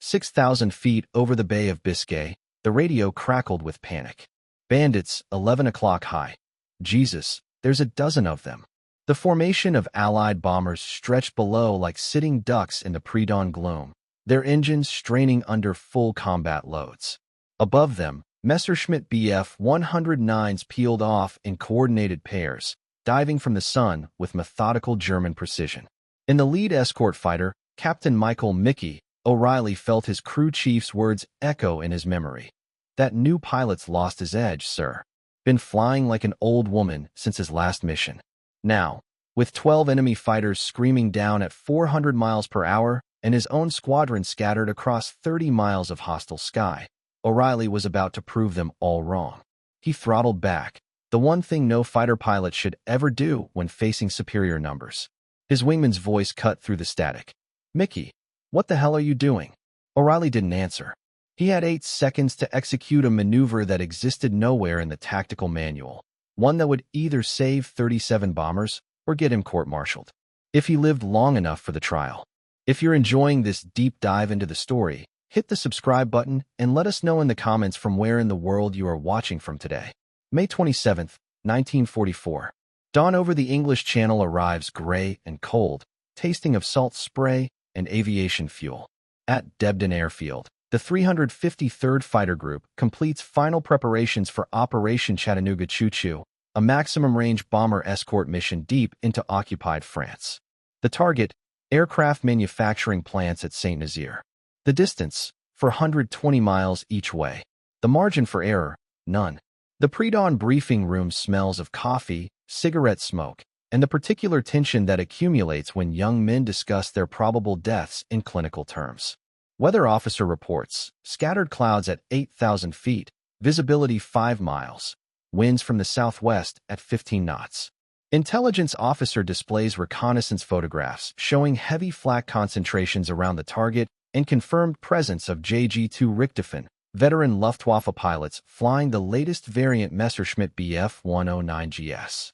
6,000 feet over the Bay of Biscay, the radio crackled with panic. Bandits, 11 o'clock high. Jesus, there's a dozen of them. The formation of Allied bombers stretched below like sitting ducks in the pre-dawn gloom, their engines straining under full combat loads. Above them, Messerschmitt Bf 109s peeled off in coordinated pairs, diving from the sun with methodical German precision. In the lead escort fighter, Captain Michael "Mickey" O'Reilly felt his crew chief's words echo in his memory. "That new pilot's lost his edge, sir. Been flying like an old woman since his last mission." Now, with 12 enemy fighters screaming down at 400 miles per hour and his own squadron scattered across 30 miles of hostile sky, O'Reilly was about to prove them all wrong. He throttled back, the one thing no fighter pilot should ever do when facing superior numbers. His wingman's voice cut through the static. "Mickey, what the hell are you doing?" O'Reilly didn't answer. He had 8 seconds to execute a maneuver that existed nowhere in the tactical manual, one that would either save 37 bombers or get him court-martialed, if he lived long enough for the trial. If you're enjoying this deep dive into the story, hit the subscribe button and let us know in the comments from where in the world you are watching from today. May 27th, 1944. Dawn over the English Channel arrives gray and cold, tasting of salt spray and aviation fuel. At Debden Airfield, the 353rd Fighter Group completes final preparations for Operation Chattanooga Choo Choo, a maximum-range bomber escort mission deep into occupied France. The target, aircraft manufacturing plants at Saint-Nazaire. The distance, 420 miles each way. The margin for error, none. The pre-dawn briefing room smells of coffee, cigarette smoke, and the particular tension that accumulates when young men discuss their probable deaths in clinical terms. Weather officer reports, scattered clouds at 8,000 feet, visibility 5 miles, winds from the southwest at 15 knots. Intelligence officer displays reconnaissance photographs showing heavy flak concentrations around the target and confirmed presence of JG-2 Richthofen, veteran Luftwaffe pilots flying the latest variant Messerschmitt Bf 109GS.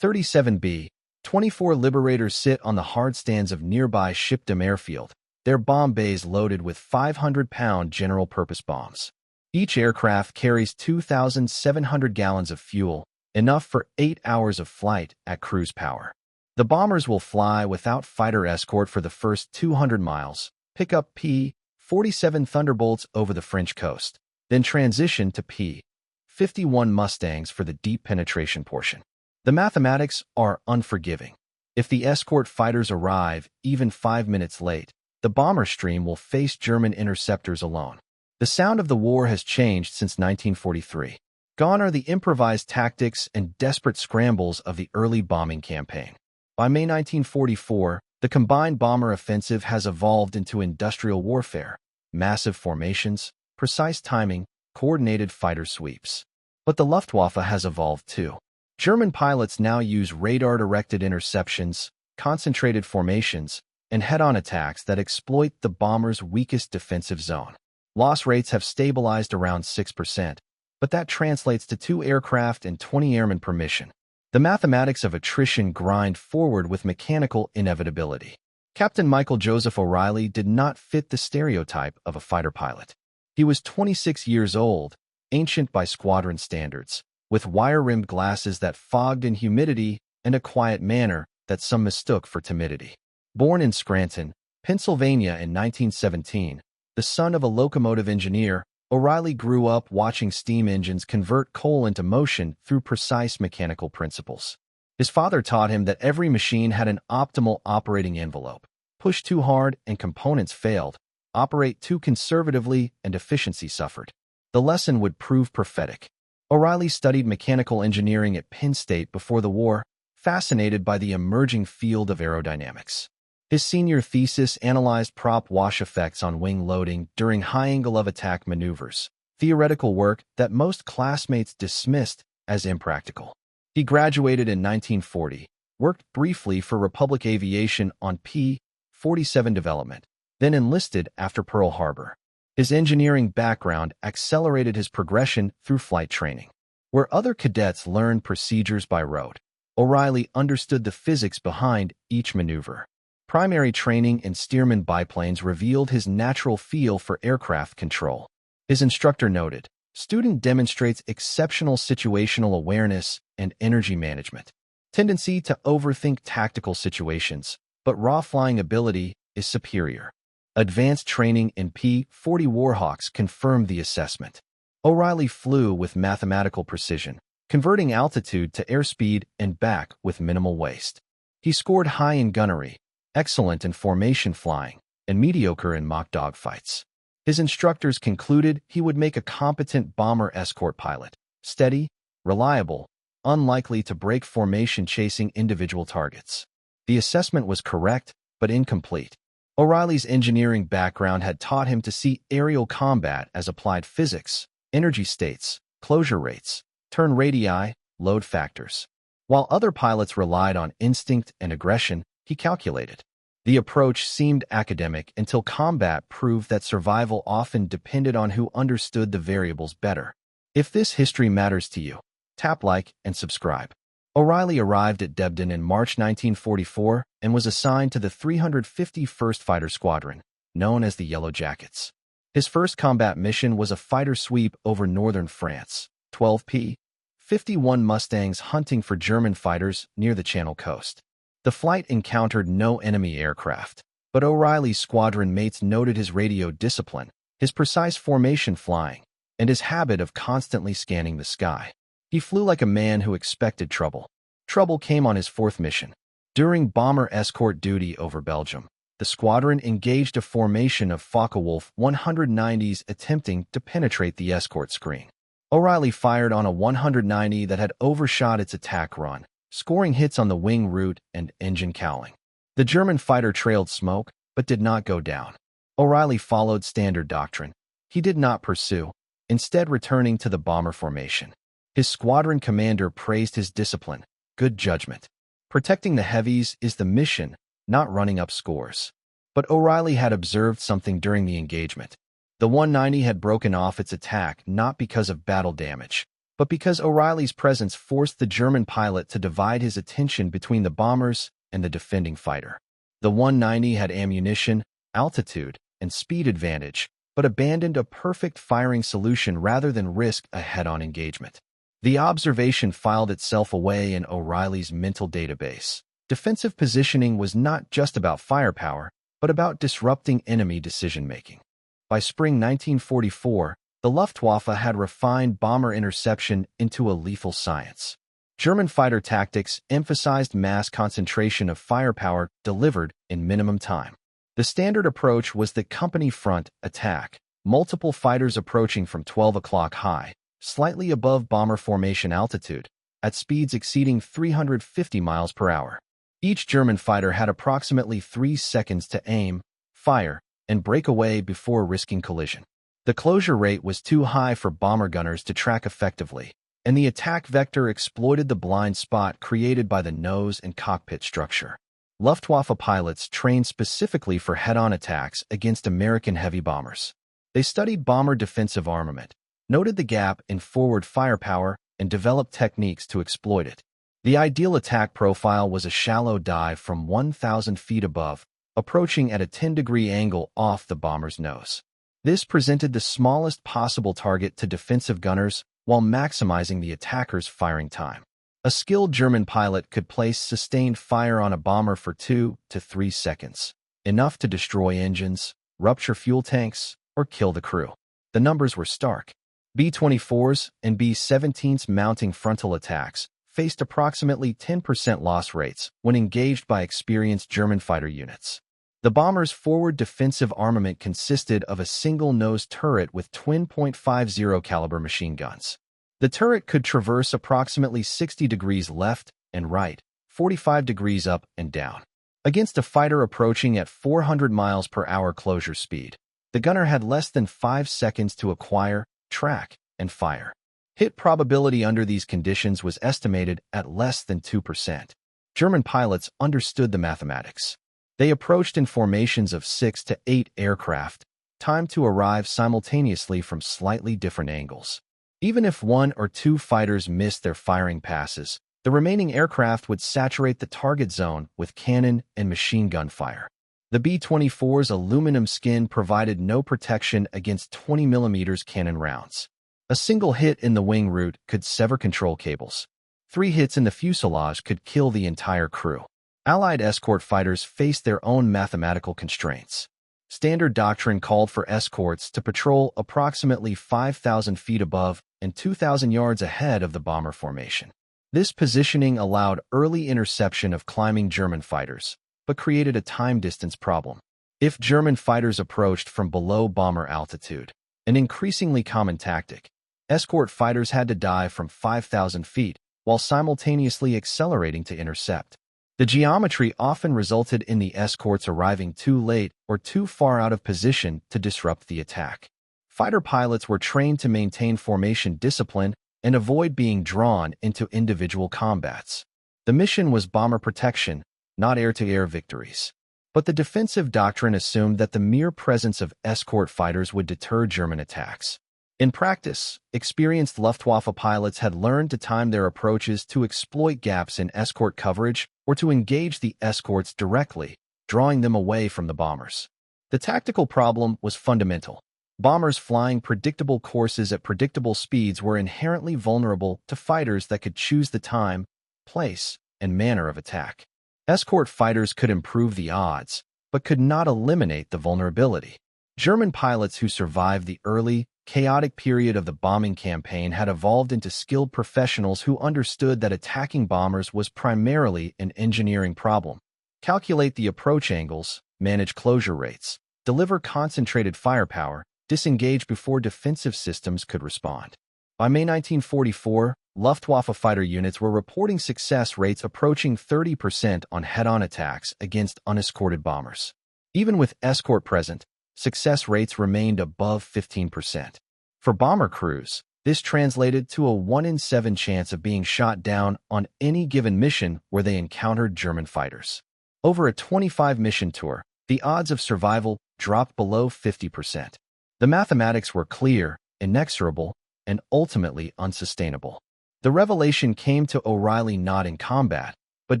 37B, 24 Liberators sit on the hard stands of nearby Shipdam Airfield, their bomb bays loaded with 500-pound general-purpose bombs. Each aircraft carries 2,700 gallons of fuel, enough for 8 hours of flight at cruise power. The bombers will fly without fighter escort for the first 200 miles, pick up P-47 Thunderbolts over the French coast, then transition to P-51 Mustangs for the deep penetration portion. The mathematics are unforgiving. If the escort fighters arrive even 5 minutes late, the bomber stream will face German interceptors alone. The sound of the war has changed since 1943. Gone are the improvised tactics and desperate scrambles of the early bombing campaign. By May 1944, the combined bomber offensive has evolved into industrial warfare, massive formations, precise timing, coordinated fighter sweeps. But the Luftwaffe has evolved too. German pilots now use radar-directed interceptions, concentrated formations, and head-on attacks that exploit the bomber's weakest defensive zone. Loss rates have stabilized around 6%, but that translates to 2 aircraft and 20 airmen per mission. The mathematics of attrition grind forward with mechanical inevitability. Captain Michael Joseph O'Reilly did not fit the stereotype of a fighter pilot. He was 26 years old, ancient by squadron standards, with wire-rimmed glasses that fogged in humidity and a quiet manner that some mistook for timidity. Born in Scranton, Pennsylvania in 1917, the son of a locomotive engineer, O'Reilly grew up watching steam engines convert coal into motion through precise mechanical principles. His father taught him that every machine had an optimal operating envelope. Push too hard and components failed. Operate too conservatively and efficiency suffered. The lesson would prove prophetic. O'Reilly studied mechanical engineering at Penn State before the war, fascinated by the emerging field of aerodynamics. His senior thesis analyzed prop wash effects on wing loading during high-angle-of-attack maneuvers, theoretical work that most classmates dismissed as impractical. He graduated in 1940, worked briefly for Republic Aviation on P-47 development, then enlisted after Pearl Harbor. His engineering background accelerated his progression through flight training. Where other cadets learned procedures by rote, O'Reilly understood the physics behind each maneuver. Primary training in Stearman biplanes revealed his natural feel for aircraft control. His instructor noted, "Student demonstrates exceptional situational awareness and energy management. Tendency to overthink tactical situations, but raw flying ability is superior." Advanced training in P-40 Warhawks confirmed the assessment. O'Reilly flew with mathematical precision, converting altitude to airspeed and back with minimal waste. He scored high in gunnery, excellent in formation flying, and mediocre in mock dogfights. His instructors concluded he would make a competent bomber escort pilot, steady, reliable, unlikely to break formation chasing individual targets. The assessment was correct, but incomplete. O'Reilly's engineering background had taught him to see aerial combat as applied physics, energy states, closure rates, turn radii, load factors. While other pilots relied on instinct and aggression, he calculated. The approach seemed academic until combat proved that survival often depended on who understood the variables better. If this history matters to you, tap like and subscribe. O'Reilly arrived at Debden in March 1944 and was assigned to the 351st Fighter Squadron, known as the Yellow Jackets. His first combat mission was a fighter sweep over northern France, 12 P-51 Mustangs hunting for German fighters near the Channel coast. The flight encountered no enemy aircraft, but O'Reilly's squadron mates noted his radio discipline, his precise formation flying, and his habit of constantly scanning the sky. He flew like a man who expected trouble. Trouble came on his fourth mission. During bomber escort duty over Belgium, the squadron engaged a formation of Focke-Wulf 190s attempting to penetrate the escort screen. O'Reilly fired on a 190 that had overshot its attack run, scoring hits on the wing root and engine cowling. The German fighter trailed smoke, but did not go down. O'Reilly followed standard doctrine. He did not pursue, instead returning to the bomber formation. His squadron commander praised his discipline, good judgment. Protecting the heavies is the mission, not running up scores. But O'Reilly had observed something during the engagement. The 190 had broken off its attack not because of battle damage, but because O'Reilly's presence forced the German pilot to divide his attention between the bombers and the defending fighter. The 190 had ammunition, altitude, and speed advantage, but abandoned a perfect firing solution rather than risk a head-on engagement. The observation filed itself away in O'Reilly's mental database. Defensive positioning was not just about firepower, but about disrupting enemy decision-making. By spring 1944, the Luftwaffe had refined bomber interception into a lethal science. German fighter tactics emphasized mass concentration of firepower delivered in minimum time. The standard approach was the company front attack, multiple fighters approaching from 12 o'clock high, slightly above bomber formation altitude, at speeds exceeding 350 miles per hour. Each German fighter had approximately 3 seconds to aim, fire, and break away before risking collision. The closure rate was too high for bomber gunners to track effectively, and the attack vector exploited the blind spot created by the nose and cockpit structure. Luftwaffe pilots trained specifically for head-on attacks against American heavy bombers. They studied bomber defensive armament, noted the gap in forward firepower, and developed techniques to exploit it. The ideal attack profile was a shallow dive from 1,000 feet above, approaching at a 10-degree angle off the bomber's nose. This presented the smallest possible target to defensive gunners while maximizing the attacker's firing time. A skilled German pilot could place sustained fire on a bomber for 2 to 3 seconds, enough to destroy engines, rupture fuel tanks, or kill the crew. The numbers were stark. B-24s and B-17s mounting frontal attacks faced approximately 10% loss rates when engaged by experienced German fighter units. The bomber's forward defensive armament consisted of a single-nose turret with twin .50 caliber machine guns. The turret could traverse approximately 60 degrees left and right, 45 degrees up and down. Against a fighter approaching at 400 miles per hour closure speed, the gunner had less than 5 seconds to acquire, track, and fire. Hit probability under these conditions was estimated at less than 2%. German pilots understood the mathematics. They approached in formations of 6 to 8 aircraft, timed to arrive simultaneously from slightly different angles. Even if 1 or 2 fighters missed their firing passes, The remaining aircraft would saturate the target zone with cannon and machine gun fire. The B-24's aluminum skin provided no protection against 20mm cannon rounds. A single hit in the wing root could sever control cables. 3 hits in the fuselage could kill the entire crew. Allied escort fighters faced their own mathematical constraints. Standard doctrine called for escorts to patrol approximately 5,000 feet above and 2,000 yards ahead of the bomber formation. This positioning allowed early interception of climbing German fighters, but created a time-distance problem. If German fighters approached from below bomber altitude, an increasingly common tactic, escort fighters had to dive from 5,000 feet while simultaneously accelerating to intercept. The geometry often resulted in the escorts arriving too late or too far out of position to disrupt the attack. Fighter pilots were trained to maintain formation discipline and avoid being drawn into individual combats. The mission was bomber protection, not air-to-air victories. But the defensive doctrine assumed that the mere presence of escort fighters would deter German attacks. In practice, experienced Luftwaffe pilots had learned to time their approaches to exploit gaps in escort coverage or to engage the escorts directly, drawing them away from the bombers. The tactical problem was fundamental. Bombers flying predictable courses at predictable speeds were inherently vulnerable to fighters that could choose the time, place, and manner of attack. Escort fighters could improve the odds, but could not eliminate the vulnerability. German pilots who survived the early, chaotic period of the bombing campaign had evolved into skilled professionals who understood that attacking bombers was primarily an engineering problem. Calculate the approach angles, manage closure rates, deliver concentrated firepower, disengage before defensive systems could respond. By May 1944, Luftwaffe fighter units were reporting success rates approaching 30% on head-on attacks against unescorted bombers. Even with escort present, success rates remained above 15%. For bomber crews, this translated to a 1 in 7 chance of being shot down on any given mission where they encountered German fighters. Over a 25-mission tour, the odds of survival dropped below 50%. The mathematics were clear, inexorable, and ultimately unsustainable. The revelation came to O'Reilly not in combat, but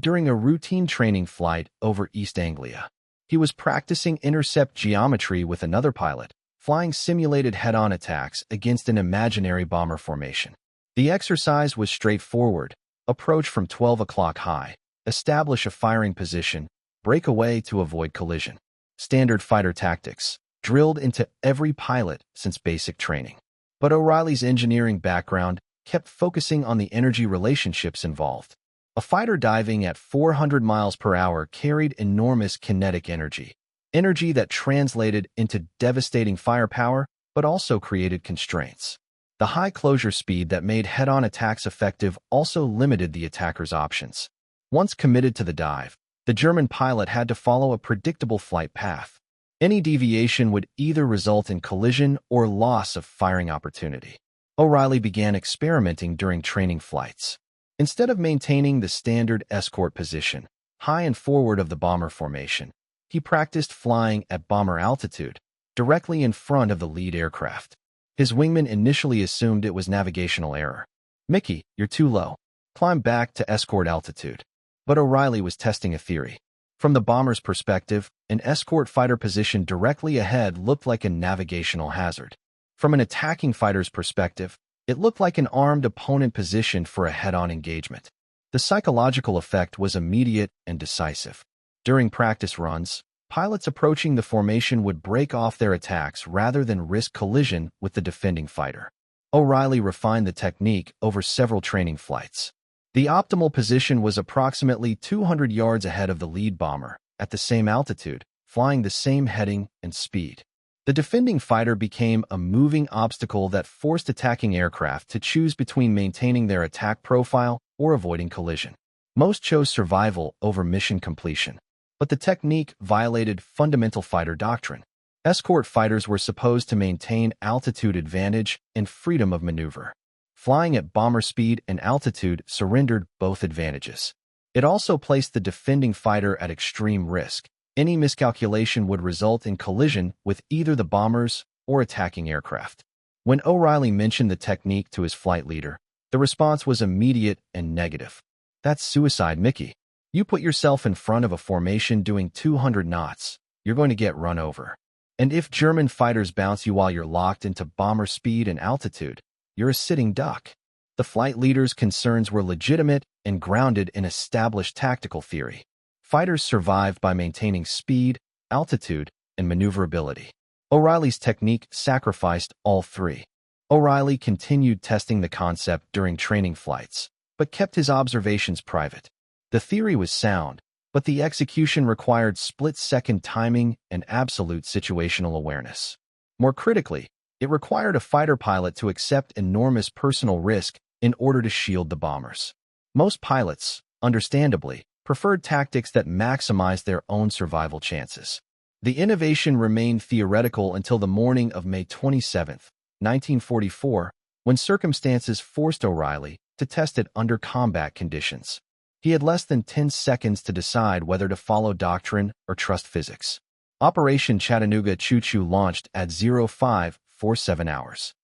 during a routine training flight over East Anglia. He was practicing intercept geometry with another pilot, flying simulated head-on attacks against an imaginary bomber formation. The exercise was straightforward: approach from 12 o'clock high, establish a firing position, break away to avoid collision. Standard fighter tactics, drilled into every pilot since basic training. But O'Reilly's engineering background kept focusing on the energy relationships involved. A fighter diving at 400 miles per hour carried enormous kinetic energy that translated into devastating firepower, but also created constraints. The high closure speed that made head-on attacks effective also limited the attacker's options. Once committed to the dive, the German pilot had to follow a predictable flight path. Any deviation would either result in collision or loss of firing opportunity. O'Reilly began experimenting during training flights. Instead of maintaining the standard escort position, high and forward of the bomber formation, he practiced flying at bomber altitude, directly in front of the lead aircraft. His wingman initially assumed it was navigational error. "Mickey, you're too low. Climb back to escort altitude." But O'Reilly was testing a theory. From the bomber's perspective, an escort fighter position directly ahead looked like a navigational hazard. From an attacking fighter's perspective, it looked like an armed opponent positioned for a head-on engagement. The psychological effect was immediate and decisive. During practice runs, pilots approaching the formation would break off their attacks rather than risk collision with the defending fighter. O'Reilly refined the technique over several training flights. The optimal position was approximately 200 yards ahead of the lead bomber, at the same altitude, flying the same heading and speed. The defending fighter became a moving obstacle that forced attacking aircraft to choose between maintaining their attack profile or avoiding collision. Most chose survival over mission completion. But the technique violated fundamental fighter doctrine. Escort fighters were supposed to maintain altitude advantage and freedom of maneuver. Flying at bomber speed and altitude surrendered both advantages. It also placed the defending fighter at extreme risk. Any miscalculation would result in collision with either the bombers or attacking aircraft. When O'Reilly mentioned the technique to his flight leader, the response was immediate and negative. That's suicide, Mickey. You put yourself in front of a formation doing 200 knots, you're going to get run over. And if German fighters bounce you while you're locked into bomber speed and altitude, you're a sitting duck. The flight leader's concerns were legitimate and grounded in established tactical theory. Fighters survived by maintaining speed, altitude, and maneuverability. O'Reilly's technique sacrificed all three. O'Reilly continued testing the concept during training flights, but kept his observations private. The theory was sound, but the execution required split-second timing and absolute situational awareness. More critically, it required a fighter pilot to accept enormous personal risk in order to shield the bombers. Most pilots, understandably, preferred tactics that maximized their own survival chances. The innovation remained theoretical until the morning of May 27, 1944, when circumstances forced O'Reilly to test it under combat conditions. He had less than 10 seconds to decide whether to follow doctrine or trust physics. Operation Chattanooga Choo-Choo launched at 0547 hours.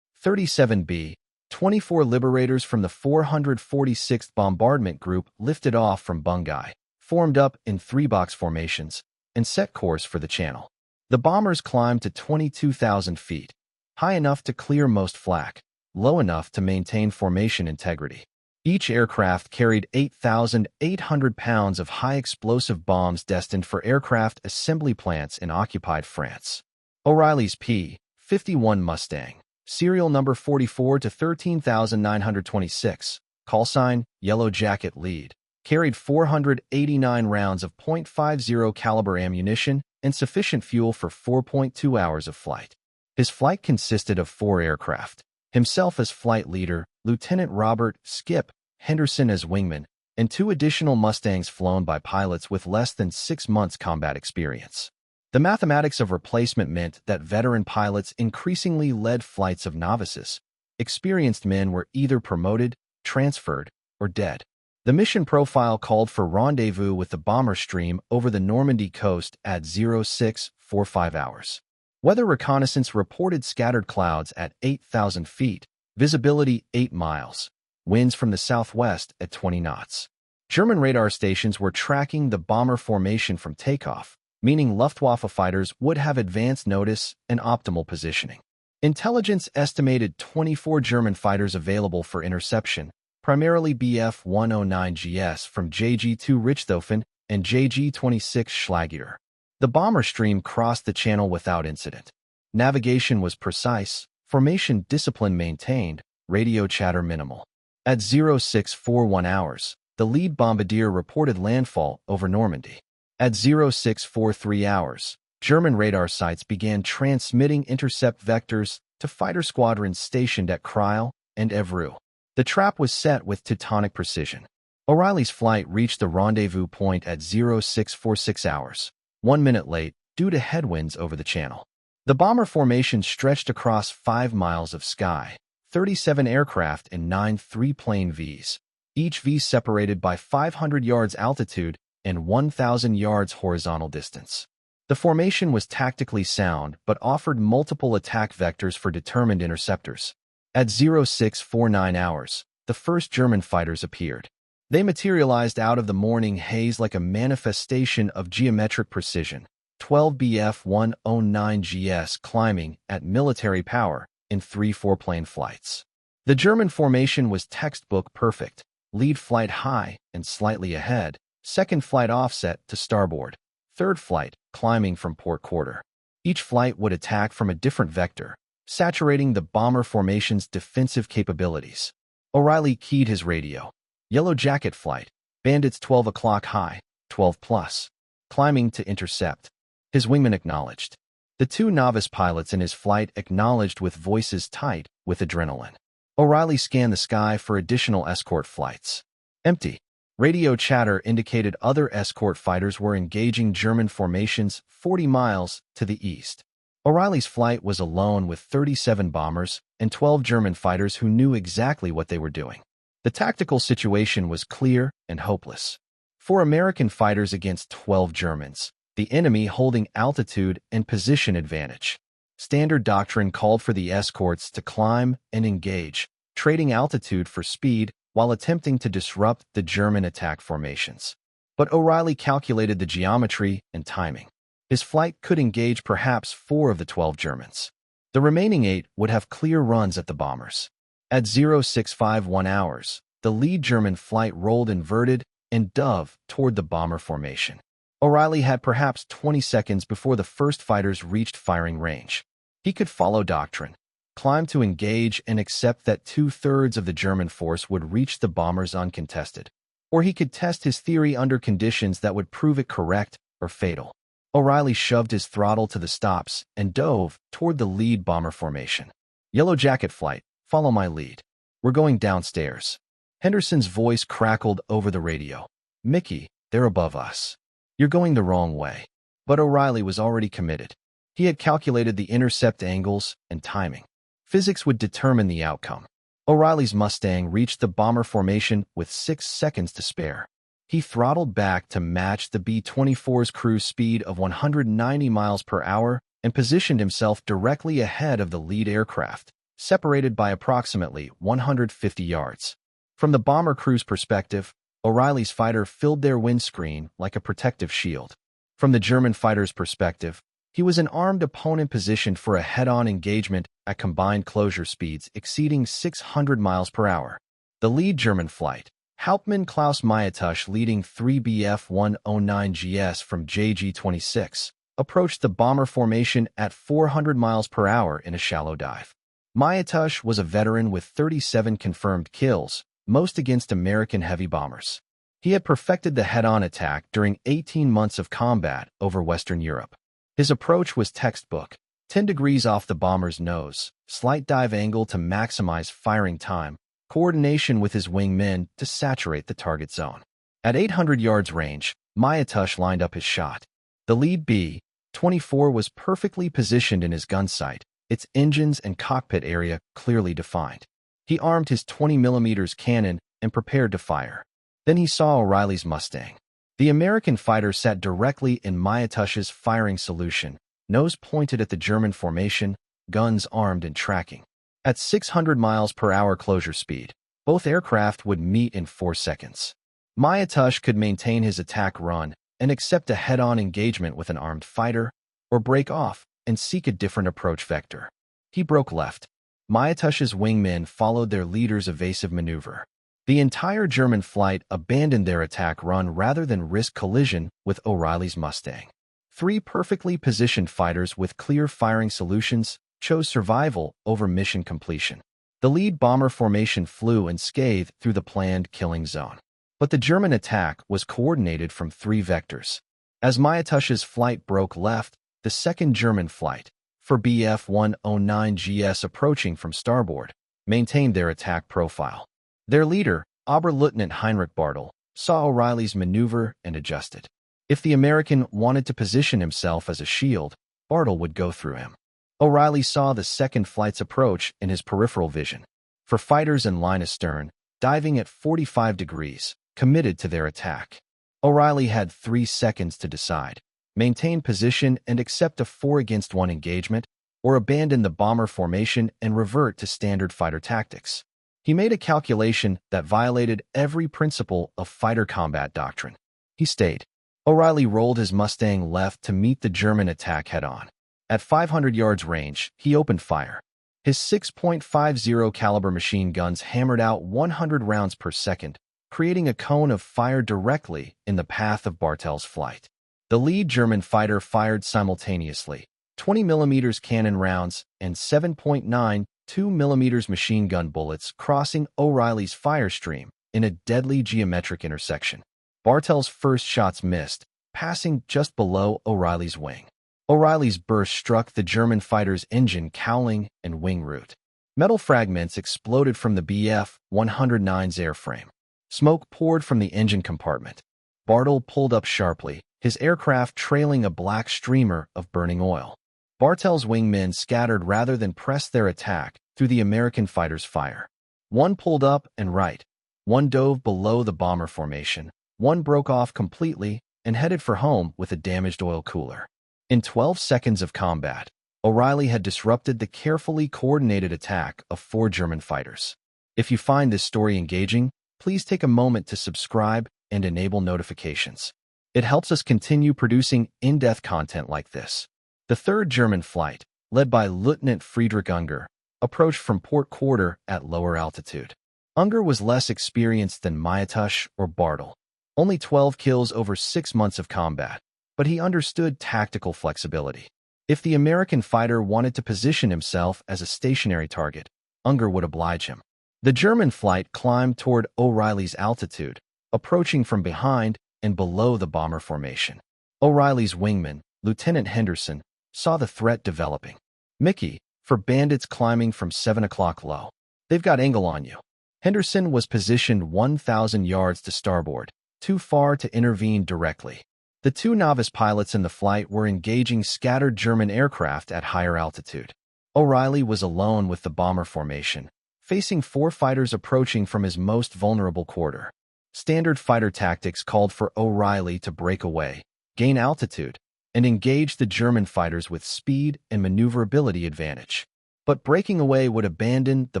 37B, 24 liberators from the 446th Bombardment Group lifted off from Bungay, formed up in three-box formations, and set course for the channel. The bombers climbed to 22,000 feet, high enough to clear most flak, low enough to maintain formation integrity. Each aircraft carried 8,800 pounds of high-explosive bombs destined for aircraft assembly plants in occupied France. O'Reilly's P-51 Mustang, serial number 44 to 13,926, call sign Yellow Jacket Lead, carried 489 rounds of .50 caliber ammunition and sufficient fuel for 4.2 hours of flight. His flight consisted of 4 aircraft, himself as flight leader, Lieutenant Robert Skip Henderson as wingman, and 2 additional Mustangs flown by pilots with less than 6 months combat experience. The mathematics of replacement meant that veteran pilots increasingly led flights of novices. Experienced men were either promoted, transferred, or dead. The mission profile called for rendezvous with the bomber stream over the Normandy coast at 0645 hours. Weather reconnaissance reported scattered clouds at 8,000 feet, visibility 8 miles, winds from the southwest at 20 knots. German radar stations were tracking the bomber formation from takeoff, meaning Luftwaffe fighters would have advance notice and optimal positioning. Intelligence estimated 24 German fighters available for interception, primarily Bf 109GS from JG-2 Richthofen and JG-26 Schlager. The bomber stream crossed the channel without incident. Navigation was precise, formation discipline maintained, radio chatter minimal. At 0641 hours, the lead bombardier reported landfall over Normandy. At 0643 hours, German radar sites began transmitting intercept vectors to fighter squadrons stationed at Kreil and Evreux. The trap was set with Teutonic precision. O'Reilly's flight reached the rendezvous point at 0646 hours, 1 minute late due to headwinds over the channel. The bomber formation stretched across 5 miles of sky, 37 aircraft and 9 3-plane Vs, each V separated by 500 yards altitude and 1,000 yards horizontal distance. The formation was tactically sound but offered multiple attack vectors for determined interceptors. At 0649 hours, the first German fighters appeared. They materialized out of the morning haze like a manifestation of geometric precision, 12 Bf 109GS climbing at military power in 3 4-plane flights. The German formation was textbook perfect, lead flight high and slightly ahead, second flight offset to starboard, third flight climbing from port quarter. Each flight would attack from a different vector, saturating the bomber formation's defensive capabilities. O'Reilly keyed his radio. Yellow Jacket flight, Bandits 12 o'clock high, 12 plus, climbing to intercept. His wingman acknowledged. The 2 novice pilots in his flight acknowledged with voices tight with adrenaline. O'Reilly scanned the sky for additional escort flights. Empty. Radio chatter indicated other escort fighters were engaging German formations 40 miles to the east. O'Reilly's flight was alone with 37 bombers and 12 German fighters who knew exactly what they were doing. The tactical situation was clear and hopeless. 4 American fighters against 12 Germans, the enemy holding altitude and position advantage. Standard doctrine called for the escorts to climb and engage, trading altitude for speed while attempting to disrupt the German attack formations. But O'Reilly calculated the geometry and timing. His flight could engage perhaps 4 of the 12 Germans. The remaining 8 would have clear runs at the bombers. At 0651 hours, the lead German flight rolled inverted and dove toward the bomber formation. O'Reilly had perhaps 20 seconds before the first fighters reached firing range. He could follow doctrine, climb to engage and accept that 2/3 of the German force would reach the bombers uncontested. Or he could test his theory under conditions that would prove it correct or fatal. O'Reilly shoved his throttle to the stops and dove toward the lead bomber formation. Yellow Jacket flight, follow my lead. We're going downstairs. Henderson's voice crackled over the radio. Mickey, they're above us. You're going the wrong way. But O'Reilly was already committed. He had calculated the intercept angles and timing. Physics would determine the outcome. O'Reilly's Mustang reached the bomber formation with 6 seconds to spare. He throttled back to match the B-24's cruise speed of 190 miles per hour and positioned himself directly ahead of the lead aircraft, separated by approximately 150 yards. From the bomber crew's perspective, O'Reilly's fighter filled their windscreen like a protective shield. From the German fighter's perspective, he was an armed opponent positioned for a head-on engagement at combined closure speeds exceeding 600 miles per hour. The lead German flight, Hauptmann Klaus Mayatusch leading 3 Bf-109GS from JG-26, approached the bomber formation at 400 miles per hour in a shallow dive. Mayatusch was a veteran with 37 confirmed kills, most against American heavy bombers. He had perfected the head-on attack during 18 months of combat over Western Europe. His approach was textbook: 10 degrees off the bomber's nose, slight dive angle to maximize firing time, coordination with his wingmen to saturate the target zone. At 800 yards range, Mayatusch lined up his shot. The lead B-24 was perfectly positioned in his gun sight, its engines and cockpit area clearly defined. He armed his 20mm cannon and prepared to fire. Then he saw O'Reilly's Mustang. The American fighter sat directly in Mayatusch's firing solution, nose pointed at the German formation, guns armed and tracking. At 600 miles per hour closure speed, both aircraft would meet in 4 seconds. Mayatusch could maintain his attack run and accept a head-on engagement with an armed fighter, or break off and seek a different approach vector. He broke left. Mayatusch's wingmen followed their leader's evasive maneuver. The entire German flight abandoned their attack run rather than risk collision with O'Reilly's Mustang. 3 perfectly positioned fighters with clear firing solutions chose survival over mission completion. The lead bomber formation flew unscathed through the planned killing zone. But the German attack was coordinated from 3 vectors. As Mayatusch's flight broke left, the second German flight, for Bf-109GS approaching from starboard, maintained their attack profile. Their leader, Oberleutnant Heinrich Bartel, saw O'Reilly's maneuver and adjusted. If the American wanted to position himself as a shield, Bartel would go through him. O'Reilly saw the second flight's approach in his peripheral vision. For fighters in line astern, diving at 45 degrees, committed to their attack. O'Reilly had 3 seconds to decide: maintain position and accept a 4-against-1 engagement, or abandon the bomber formation and revert to standard fighter tactics. He made a calculation that violated every principle of fighter combat doctrine. He stayed. O'Reilly rolled his Mustang left to meet the German attack head-on. At 500 yards range, he opened fire. His 6.50 caliber machine guns hammered out 100 rounds per second, creating a cone of fire directly in the path of Bartel's flight. The lead German fighter fired simultaneously, 20mm cannon rounds and 7.92 mm machine gun bullets crossing O'Reilly's fire stream in a deadly geometric intersection. Bartel's first shots missed, passing just below O'Reilly's wing. O'Reilly's burst struck the German fighter's engine cowling and wing root. Metal fragments exploded from the Bf-109's airframe. Smoke poured from the engine compartment. Bartel pulled up sharply, his aircraft trailing a black streamer of burning oil. Bartel's wingmen scattered rather than pressed their attack through the American fighter's fire. One pulled up and right. One dove below the bomber formation. One broke off completely and headed for home with a damaged oil cooler. In 12 seconds of combat, O'Reilly had disrupted the carefully coordinated attack of 4 German fighters. If you find this story engaging, please take a moment to subscribe and enable notifications. It helps us continue producing in-depth content like this. The third German flight, led by Lieutenant Friedrich Unger, approached from port quarter at lower altitude. Unger was less experienced than Mayatush or Bartel, only 12 kills over 6 months of combat, but he understood tactical flexibility. If the American fighter wanted to position himself as a stationary target, Unger would oblige him. The German flight climbed toward O'Reilly's altitude, approaching from behind and below the bomber formation. O'Reilly's wingman, Lieutenant Henderson, saw the threat developing. "Mickey, for bandits climbing from 7 o'clock low. They've got angle on you." Henderson was positioned 1,000 yards to starboard, too far to intervene directly. The two novice pilots in the flight were engaging scattered German aircraft at higher altitude. O'Reilly was alone with the bomber formation, facing 4 fighters approaching from his most vulnerable quarter. Standard fighter tactics called for O'Reilly to break away, gain altitude, and engage the German fighters with speed and maneuverability advantage. But breaking away would abandon the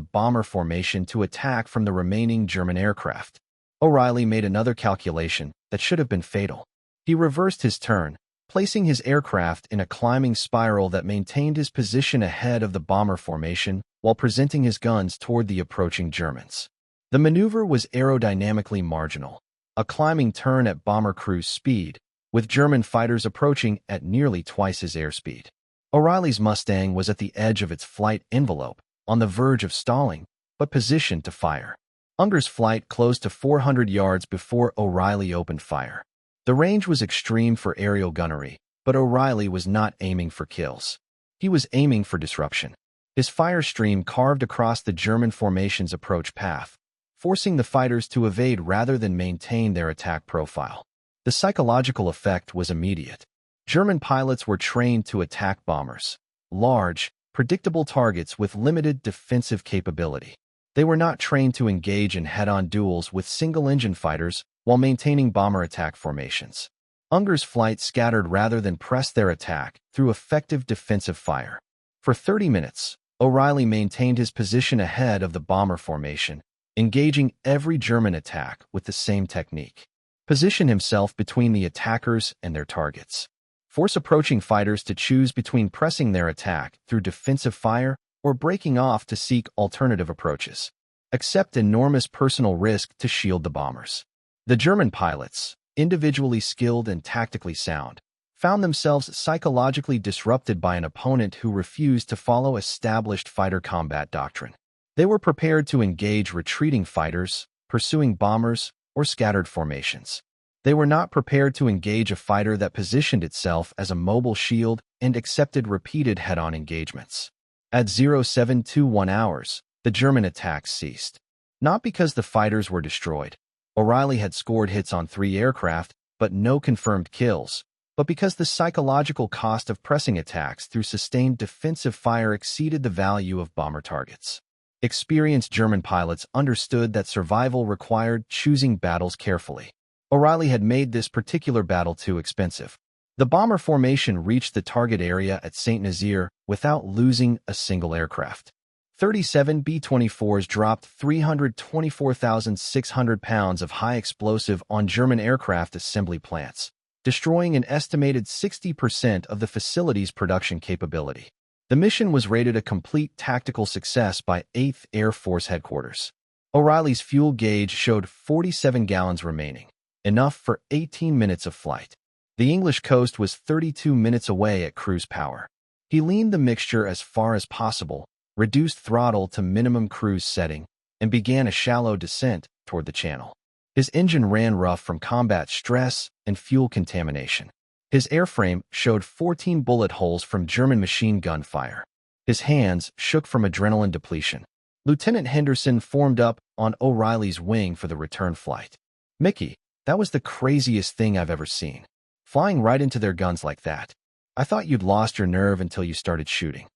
bomber formation to attack from the remaining German aircraft. O'Reilly made another calculation that should have been fatal. He reversed his turn, placing his aircraft in a climbing spiral that maintained his position ahead of the bomber formation while presenting his guns toward the approaching Germans. The maneuver was aerodynamically marginal, a climbing turn at bomber cruise speed, with German fighters approaching at nearly twice his airspeed. O'Reilly's Mustang was at the edge of its flight envelope, on the verge of stalling, but positioned to fire. Unger's flight closed to 400 yards before O'Reilly opened fire. The range was extreme for aerial gunnery, but O'Reilly was not aiming for kills. He was aiming for disruption. His fire stream carved across the German formation's approach path, forcing the fighters to evade rather than maintain their attack profile. The psychological effect was immediate. German pilots were trained to attack bombers, large, predictable targets with limited defensive capability. They were not trained to engage in head-on duels with single-engine fighters while maintaining bomber attack formations. Unger's flight scattered rather than pressed their attack through effective defensive fire. For 30 minutes, O'Reilly maintained his position ahead of the bomber formation, engaging every German attack with the same technique. Position himself between the attackers and their targets. Force approaching fighters to choose between pressing their attack through defensive fire or breaking off to seek alternative approaches. Accept enormous personal risk to shield the bombers. The German pilots, individually skilled and tactically sound, found themselves psychologically disrupted by an opponent who refused to follow established fighter combat doctrine. They were prepared to engage retreating fighters, pursuing bombers, or scattered formations. They were not prepared to engage a fighter that positioned itself as a mobile shield and accepted repeated head-on engagements. At 0721 hours, the German attacks ceased. Not because the fighters were destroyed. O'Reilly had scored hits on 3 aircraft, but no confirmed kills, but because the psychological cost of pressing attacks through sustained defensive fire exceeded the value of bomber targets. Experienced German pilots understood that survival required choosing battles carefully. O'Reilly had made this particular battle too expensive. The bomber formation reached the target area at St. Nazaire without losing a single aircraft. 37 B-24s dropped 324,600 pounds of high explosive on German aircraft assembly plants, destroying an estimated 60% of the facility's production capability. The mission was rated a complete tactical success by 8th Air Force Headquarters. O'Reilly's fuel gauge showed 47 gallons remaining, enough for 18 minutes of flight. The English coast was 32 minutes away at cruise power. He leaned the mixture as far as possible, reduced throttle to minimum cruise setting, and began a shallow descent toward the channel. His engine ran rough from combat stress and fuel contamination. His airframe showed 14 bullet holes from German machine gun fire. His hands shook from adrenaline depletion. Lieutenant Henderson formed up on O'Reilly's wing for the return flight. "Mickey, that was the craziest thing I've ever seen. Flying right into their guns like that. I thought you'd lost your nerve until you started shooting."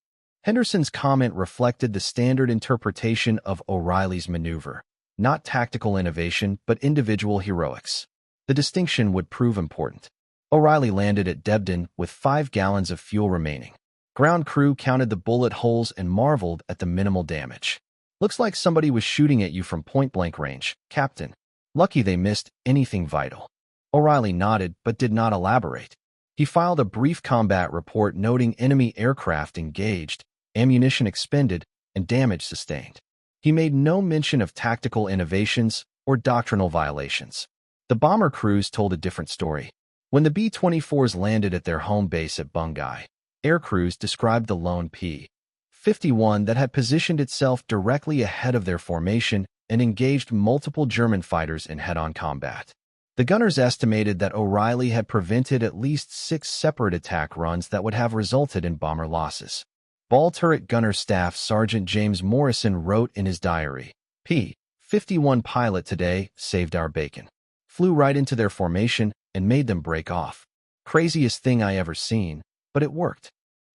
Henderson's comment reflected the standard interpretation of O'Reilly's maneuver, not tactical innovation but individual heroics. The distinction would prove important. O'Reilly landed at Debden with 5 gallons of fuel remaining. Ground crew counted the bullet holes and marveled at the minimal damage. Looks like somebody was shooting at you from point-blank range, Captain. Lucky they missed anything vital. O'Reilly nodded but did not elaborate. He filed a brief combat report noting enemy aircraft engaged, ammunition expended, and damage sustained. He made no mention of tactical innovations or doctrinal violations. The bomber crews told a different story. When the B-24s landed at their home base at Bungai, air crews described the lone P-51 that had positioned itself directly ahead of their formation and engaged multiple German fighters in head-on combat. The gunners estimated that O'Reilly had prevented at least 6 separate attack runs that would have resulted in bomber losses. Ball Turret Gunner Staff Sergeant James Morrison wrote in his diary, P-51 pilot today saved our bacon. Flew right into their formation and made them break off. Craziest thing I ever seen, but it worked.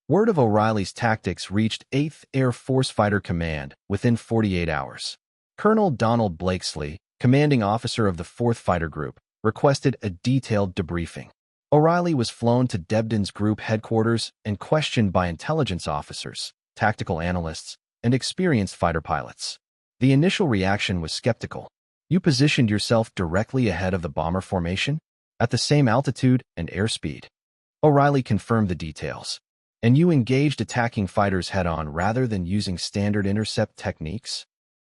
Word of O'Reilly's tactics reached 8th Air Force Fighter Command within 48 hours. Colonel Donald Blakesley, commanding officer of the 4th Fighter Group, requested a detailed debriefing. O'Reilly was flown to Debden's group headquarters and questioned by intelligence officers, tactical analysts, and experienced fighter pilots. The initial reaction was skeptical. You positioned yourself directly ahead of the bomber formation, at the same altitude and airspeed. O'Reilly confirmed the details. And you engaged attacking fighters head-on rather than using standard intercept techniques?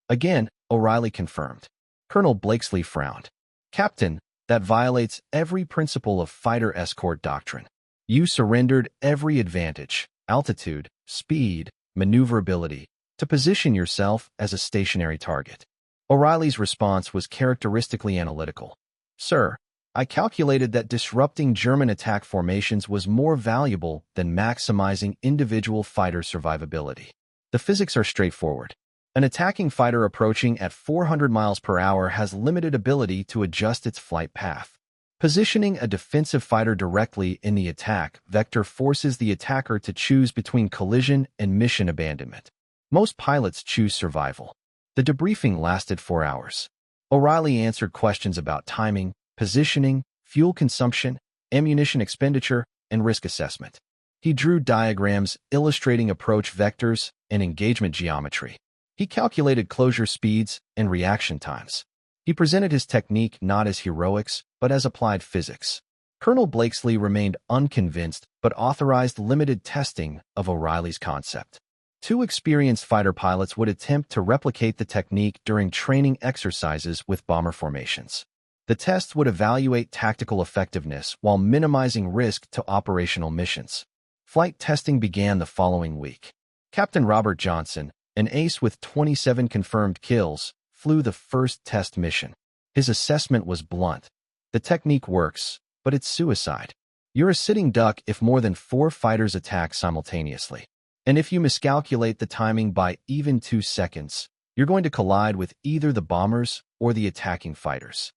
Again, O'Reilly confirmed. Colonel Blakesley frowned. Captain, that violates every principle of fighter escort doctrine. You surrendered every advantage, altitude, speed, maneuverability, to position yourself as a stationary target. O'Reilly's response was characteristically analytical. Sir, I calculated that disrupting German attack formations was more valuable than maximizing individual fighter survivability. The physics are straightforward. An attacking fighter approaching at 400 miles per hour has limited ability to adjust its flight path. Positioning a defensive fighter directly in the attack vector forces the attacker to choose between collision and mission abandonment. Most pilots choose survival. The debriefing lasted 4 hours. O'Reilly answered questions about timing, positioning, fuel consumption, ammunition expenditure, and risk assessment. He drew diagrams illustrating approach vectors and engagement geometry. He calculated closure speeds and reaction times. He presented his technique not as heroics, but as applied physics. Colonel Blakesley remained unconvinced but authorized limited testing of O'Reilly's concept. 2 experienced fighter pilots would attempt to replicate the technique during training exercises with bomber formations. The tests would evaluate tactical effectiveness while minimizing risk to operational missions. Flight testing began the following week. Captain Robert Johnson, an ace with 27 confirmed kills, flew the first test mission. His assessment was blunt. The technique works, but it's suicide. You're a sitting duck if more than 4 fighters attack simultaneously. And if you miscalculate the timing by even 2 seconds, you're going to collide with either the bombers or the attacking fighters.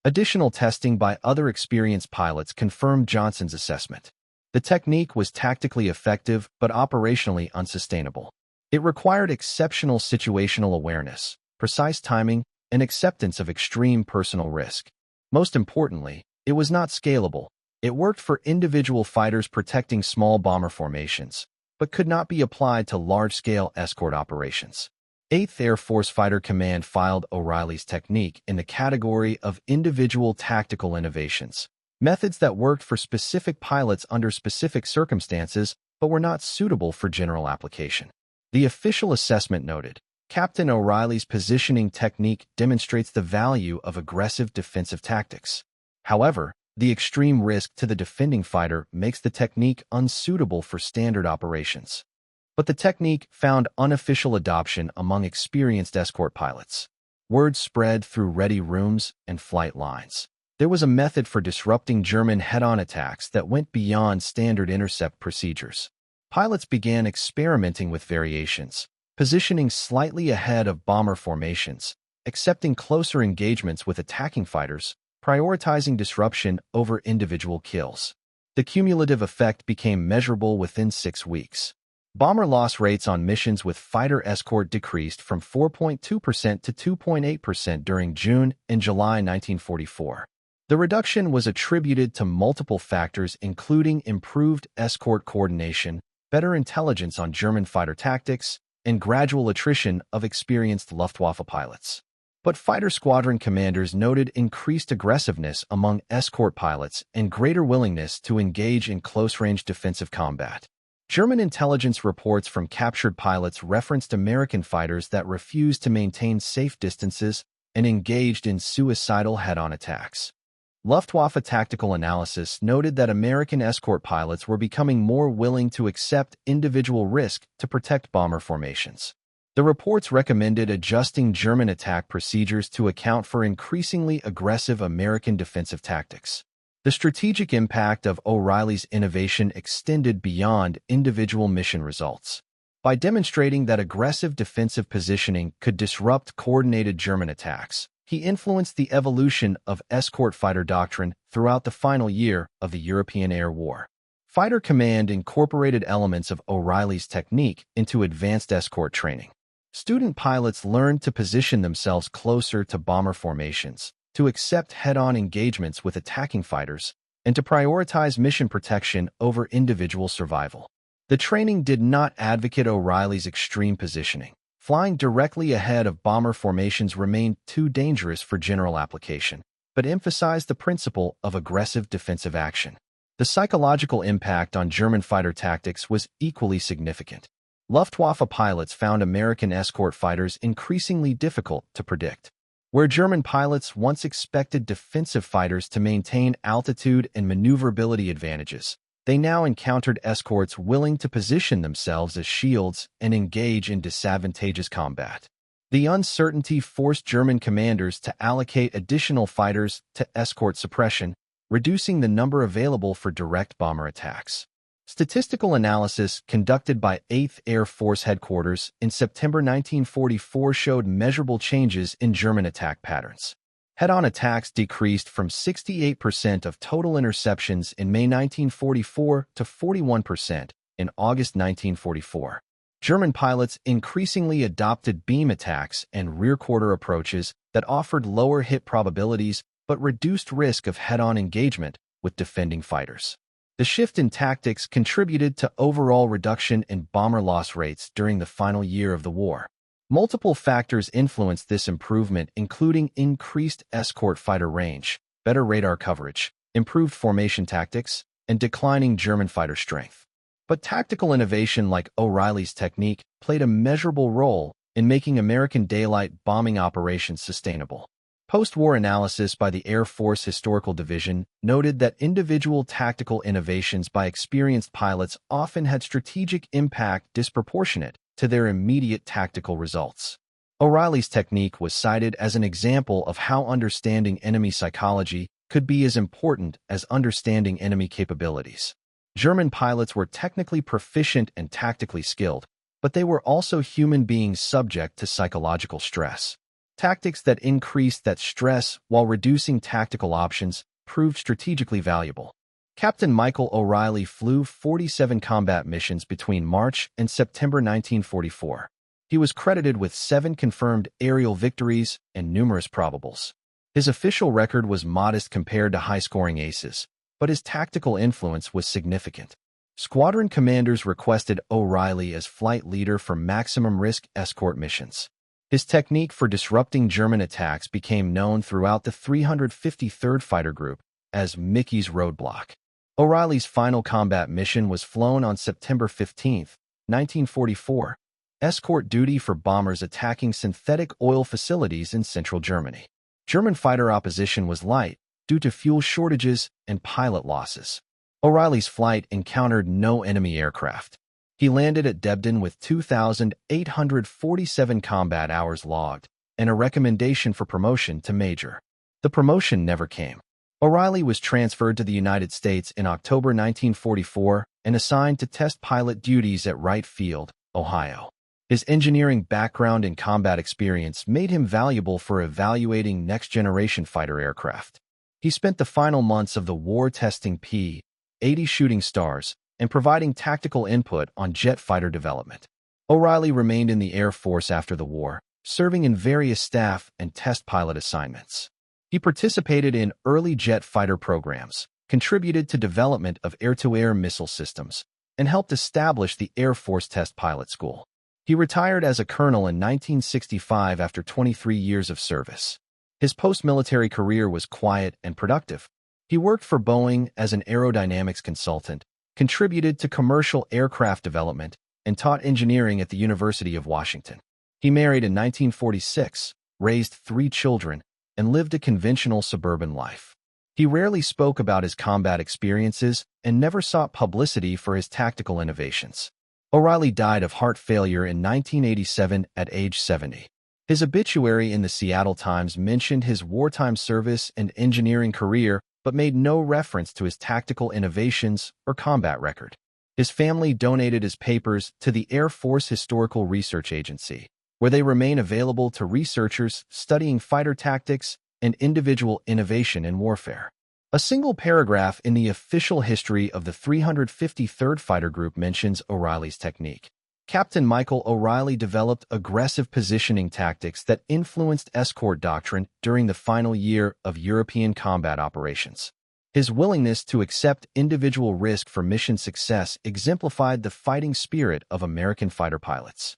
Additional testing by other experienced pilots confirmed Johnson's assessment. The technique was tactically effective but operationally unsustainable. It required exceptional situational awareness, precise timing, and acceptance of extreme personal risk. Most importantly, it was not scalable. It worked for individual fighters protecting small bomber formations, but could not be applied to large-scale escort operations. 8th Air Force Fighter Command filed O'Reilly's technique in the category of individual tactical innovations, methods that worked for specific pilots under specific circumstances but were not suitable for general application. The official assessment noted, Captain O'Reilly's positioning technique demonstrates the value of aggressive defensive tactics. However, the extreme risk to the defending fighter makes the technique unsuitable for standard operations. But the technique found unofficial adoption among experienced escort pilots. Word spread through ready rooms and flight lines. There was a method for disrupting German head-on attacks that went beyond standard intercept procedures. Pilots began experimenting with variations, positioning slightly ahead of bomber formations, accepting closer engagements with attacking fighters, prioritizing disruption over individual kills. The cumulative effect became measurable within 6 weeks. Bomber loss rates on missions with fighter escort decreased from 4.2% to 2.8% during June and July 1944. The reduction was attributed to multiple factors including improved escort coordination, better intelligence on German fighter tactics, and gradual attrition of experienced Luftwaffe pilots. But fighter squadron commanders noted increased aggressiveness among escort pilots and greater willingness to engage in close-range defensive combat. German intelligence reports from captured pilots referenced American fighters that refused to maintain safe distances and engaged in suicidal head-on attacks. Luftwaffe tactical analysis noted that American escort pilots were becoming more willing to accept individual risk to protect bomber formations. The reports recommended adjusting German attack procedures to account for increasingly aggressive American defensive tactics. The strategic impact of O'Reilly's innovation extended beyond individual mission results. By demonstrating that aggressive defensive positioning could disrupt coordinated German attacks, he influenced the evolution of escort fighter doctrine throughout the final year of the European Air War. Fighter command incorporated elements of O'Reilly's technique into advanced escort training. Student pilots learned to position themselves closer to bomber formations, to accept head-on engagements with attacking fighters, and to prioritize mission protection over individual survival. The training did not advocate O'Reilly's extreme positioning. Flying directly ahead of bomber formations remained too dangerous for general application, but emphasized the principle of aggressive defensive action. The psychological impact on German fighter tactics was equally significant. Luftwaffe pilots found American escort fighters increasingly difficult to predict. Where German pilots once expected defensive fighters to maintain altitude and maneuverability advantages, they now encountered escorts willing to position themselves as shields and engage in disadvantageous combat. The uncertainty forced German commanders to allocate additional fighters to escort suppression, reducing the number available for direct bomber attacks. Statistical analysis conducted by 8th Air Force Headquarters in September 1944 showed measurable changes in German attack patterns. Head-on attacks decreased from 68% of total interceptions in May 1944 to 41% in August 1944. German pilots increasingly adopted beam attacks and rear-quarter approaches that offered lower hit probabilities but reduced risk of head-on engagement with defending fighters. The shift in tactics contributed to overall reduction in bomber loss rates during the final year of the war. Multiple factors influenced this improvement, including increased escort fighter range, better radar coverage, improved formation tactics, and declining German fighter strength. But tactical innovation like O'Reilly's technique played a measurable role in making American daylight bombing operations sustainable. Post-war analysis by the Air Force Historical Division noted that individual tactical innovations by experienced pilots often had strategic impact disproportionate to their immediate tactical results. O'Reilly's technique was cited as an example of how understanding enemy psychology could be as important as understanding enemy capabilities. German pilots were technically proficient and tactically skilled, but they were also human beings subject to psychological stress. Tactics that increased that stress while reducing tactical options proved strategically valuable. Captain Michael O'Reilly flew 47 combat missions between March and September 1944. He was credited with 7 confirmed aerial victories and numerous probables. His official record was modest compared to high-scoring aces, but his tactical influence was significant. Squadron commanders requested O'Reilly as flight leader for maximum-risk escort missions. His technique for disrupting German attacks became known throughout the 353rd Fighter Group as Mickey's Roadblock. O'Reilly's final combat mission was flown on September 15, 1944, escort duty for bombers attacking synthetic oil facilities in central Germany. German fighter opposition was light due to fuel shortages and pilot losses. O'Reilly's flight encountered no enemy aircraft. He landed at Debden with 2,847 combat hours logged and a recommendation for promotion to major. The promotion never came. O'Reilly was transferred to the United States in October 1944 and assigned to test pilot duties at Wright Field, Ohio. His engineering background and combat experience made him valuable for evaluating next-generation fighter aircraft. He spent the final months of the war testing P-80 shooting stars and providing tactical input on jet fighter development. O'Reilly remained in the Air Force after the war, serving in various staff and test pilot assignments. He participated in early jet fighter programs, contributed to development of air-to-air missile systems, and helped establish the Air Force Test Pilot School. He retired as a colonel in 1965 after 23 years of service. His post-military career was quiet and productive. He worked for Boeing as an aerodynamics consultant, contributed to commercial aircraft development, and taught engineering at the University of Washington. He married in 1946, raised 3 children, and lived a conventional suburban life. He rarely spoke about his combat experiences and never sought publicity for his tactical innovations. O'Reilly died of heart failure in 1987 at age 70. His obituary in the Seattle Times mentioned his wartime service and engineering career, but made no reference to his tactical innovations or combat record. His family donated his papers to the Air Force Historical Research Agency, where they remain available to researchers studying fighter tactics and individual innovation in warfare. A single paragraph in the official history of the 353rd Fighter Group mentions O'Reilly's technique. Captain Michael O'Reilly developed aggressive positioning tactics that influenced escort doctrine during the final year of European combat operations. His willingness to accept individual risk for mission success exemplified the fighting spirit of American fighter pilots.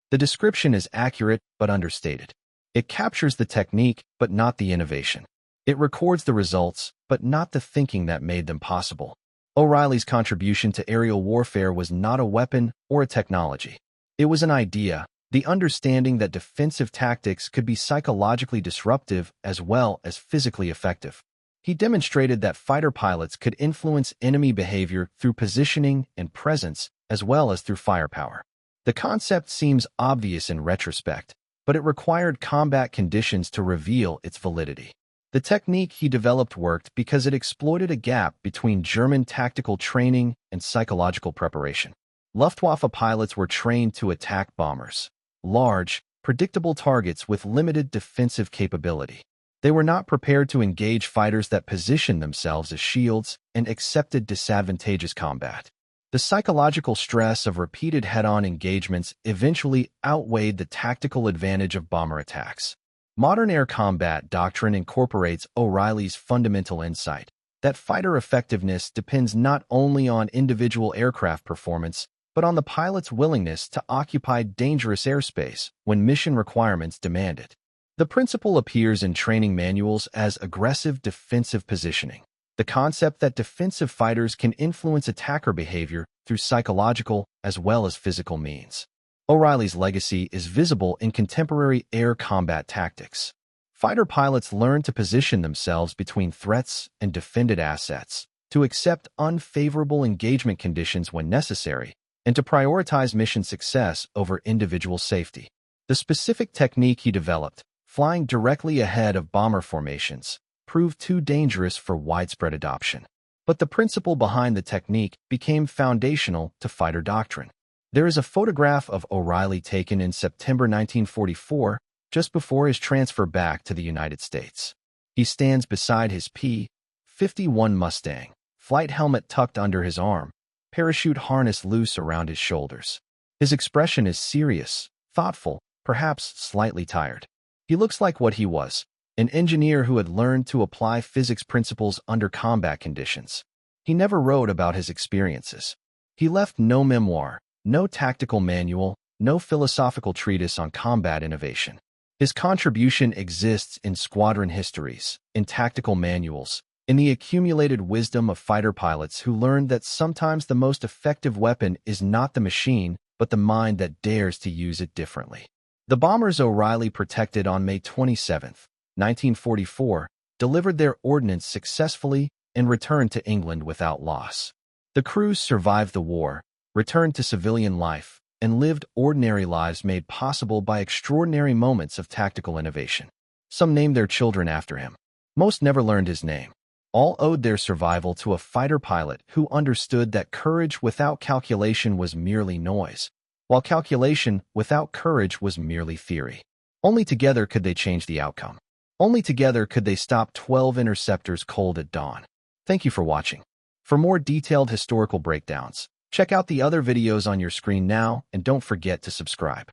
The description is accurate but understated. It captures the technique but not the innovation. It records the results but not the thinking that made them possible. O'Reilly's contribution to aerial warfare was not a weapon or a technology. It was an idea, the understanding that defensive tactics could be psychologically disruptive as well as physically effective. He demonstrated that fighter pilots could influence enemy behavior through positioning and presence as well as through firepower. The concept seems obvious in retrospect, but it required combat conditions to reveal its validity. The technique he developed worked because it exploited a gap between German tactical training and psychological preparation. Luftwaffe pilots were trained to attack bombers, large, predictable targets with limited defensive capability. They were not prepared to engage fighters that positioned themselves as shields and accepted disadvantageous combat. The psychological stress of repeated head-on engagements eventually outweighed the tactical advantage of bomber attacks. Modern air combat doctrine incorporates O'Reilly's fundamental insight that fighter effectiveness depends not only on individual aircraft performance, but on the pilot's willingness to occupy dangerous airspace when mission requirements demand it. The principle appears in training manuals as aggressive defensive positioning, the concept that defensive fighters can influence attacker behavior through psychological as well as physical means. O'Reilly's legacy is visible in contemporary air combat tactics. Fighter pilots learn to position themselves between threats and defended assets, to accept unfavorable engagement conditions when necessary, and to prioritize mission success over individual safety. The specific technique he developed, flying directly ahead of bomber formations, proved too dangerous for widespread adoption. But the principle behind the technique became foundational to fighter doctrine. There is a photograph of O'Reilly taken in September 1944, just before his transfer back to the United States. He stands beside his P-51 Mustang, flight helmet tucked under his arm, parachute harness loose around his shoulders. His expression is serious, thoughtful, perhaps slightly tired. He looks like what he was, an engineer who had learned to apply physics principles under combat conditions. He never wrote about his experiences. He left no memoir, no tactical manual, no philosophical treatise on combat innovation. His contribution exists in squadron histories, in tactical manuals, in the accumulated wisdom of fighter pilots who learned that sometimes the most effective weapon is not the machine, but the mind that dares to use it differently. The bombers O'Reilly protected on May 27, 1944, delivered their ordnance successfully and returned to England without loss. The crews survived the war, returned to civilian life, and lived ordinary lives made possible by extraordinary moments of tactical innovation. Some named their children after him. Most never learned his name. All owed their survival to a fighter pilot who understood that courage without calculation was merely noise, while calculation without courage was merely theory. Only together could they change the outcome. Only together could they stop 12 interceptors cold at dawn. Thank you for watching. For more detailed historical breakdowns, check out the other videos on your screen now and don't forget to subscribe.